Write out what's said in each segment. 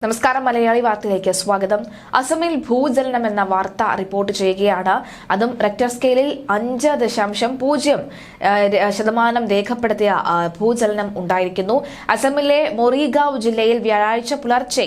നമസ്കാരം മലയാളി വാർത്തയിലേക്ക് സ്വാഗതം. അസമിൽ ഭൂചലനം എന്ന വാർത്ത റിപ്പോർട്ട് ചെയ്യുകയാണ്. അതും റെക്ടർ സ്കെയിലിൽ 5.0% രേഖപ്പെടുത്തിയ ഭൂചലനം ഉണ്ടായിരിക്കുന്നു. അസമിലെ മൊറിഗാവ് ജില്ലയിൽ വ്യാഴാഴ്ച പുലർച്ചെ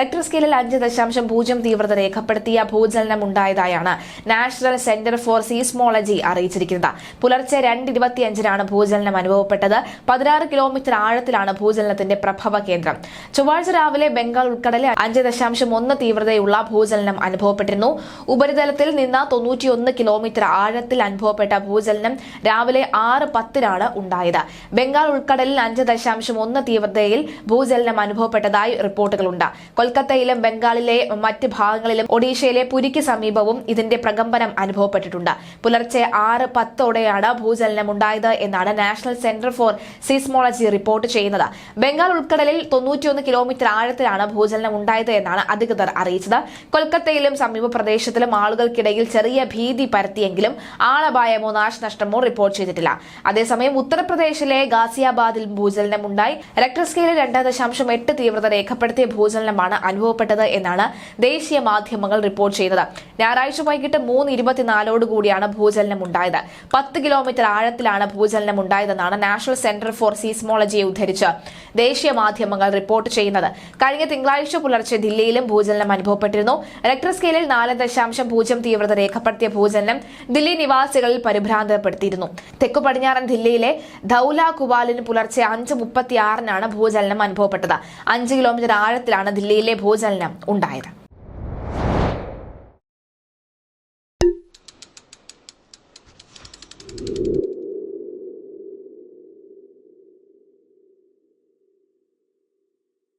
റെക്ടർ സ്കെയിലിൽ 5.0 തീവ്രത രേഖപ്പെടുത്തിയ ഭൂചലനം ഉണ്ടായതായാണ് നാഷണൽ സെന്റർ ഫോർ സീസ്മോളജി അറിയിച്ചിരിക്കുന്നത്. പുലർച്ചെ 2:25 ഭൂചലനം അനുഭവപ്പെട്ടത്. 16 കിലോമീറ്റർ ആഴത്തിലാണ് ഭൂചലനത്തിന്റെ പ്രഭവ കേന്ദ്രം. ചൊവ്വാഴ്ച രാവിലെ ബംഗാൾ ഉൾക്കടലിൽ 5.1 തീവ്രതയുള്ള ഭൂചലനം അനുഭവപ്പെട്ടിരുന്നു. ഉപരിതലത്തിൽ നിന്ന് 91 കിലോമീറ്റർ ആഴത്തിൽ അനുഭവപ്പെട്ട ഭൂചലനം രാവിലെ 6:10 ഉണ്ടായത്. ബംഗാൾ ഉൾക്കടലിൽ 5.1 തീവ്രതയിൽ ഭൂചലനം അനുഭവപ്പെട്ടതായി റിപ്പോർട്ടുകളുണ്ട്. കൊൽക്കത്തയിലും ബംഗാളിലെ മറ്റ് ഭാഗങ്ങളിലും ഒഡീഷയിലെ പുരിക്ക് സമീപവും ഇതിന്റെ പ്രകമ്പനം അനുഭവപ്പെട്ടിട്ടുണ്ട്. പുലർച്ചെ 6:10 ഭൂചലനം ഉണ്ടായത് എന്നാണ് national centre for seismology report ചെയ്യുന്നത്. ബംഗാൾ ഉൾക്കടലിൽ 91 കിലോമീറ്റർ ആഴത്തിലാണ് ഭൂചലനം ഉണ്ടായത് എന്നാണ് അധികൃതർ അറിയിച്ചത്. കൊൽക്കത്തയിലും സമീപ പ്രദേശത്തിലും ആളുകൾക്കിടയിൽ ചെറിയ ഭീതി പരത്തിയെങ്കിലും ആളപായമോ നാശനഷ്ടമോ റിപ്പോർട്ട് ചെയ്തിട്ടില്ല. അതേസമയം ഉത്തർപ്രദേശിലെ ഗാസിയാബാദിൽ ഭൂചലനം ഉണ്ടായി. റെക്ടർ സ്കെയിലിൽ 2.8 തീവ്രത രേഖപ്പെടുത്തിയ ഭൂചലനമാണ് അനുഭവപ്പെട്ടത് എന്നാണ് ദേശീയ മാധ്യമങ്ങൾ റിപ്പോർട്ട് ചെയ്തത്. ഞായറാഴ്ച വൈകിട്ട് 3:24 ഭൂചലനം ഉണ്ടായത്. 10 കിലോമീറ്റർ ആഴത്തിലാണ് ഭൂചലനം ഉണ്ടായതെന്നാണ് നാഷണൽ സെന്റർ ഫോർ സീസ്മോളജിയെ ഉദ്ധരിച്ച് ദേശീയ മാധ്യമങ്ങൾ റിപ്പോർട്ട് ചെയ്യുന്നത്. കഴിഞ്ഞ തിങ്കളാഴ്ച പുലർച്ചെ ദില്ലിയിലും ഭൂചലനം അനുഭവപ്പെട്ടിരുന്നു. റെക്ടർ സ്കെയിലിൽ 4.0 തീവ്രത രേഖപ്പെടുത്തിയ ഭൂചലനം ദില്ലി നിവാസികളിൽ പരിഭ്രാന്തപ്പെടുത്തിയിരുന്നു. തെക്കു പടിഞ്ഞാറൻ ദില്ലിയിലെ ധൌല കുവാലിന് പുലർച്ചെ 5:36 ഭൂചലനം അനുഭവപ്പെട്ടത്. 5 കിലോമീറ്റർ ആഴത്തിലാണ് ദില്ലിയിലെ ഭൂചലനം ഉണ്ടായത്.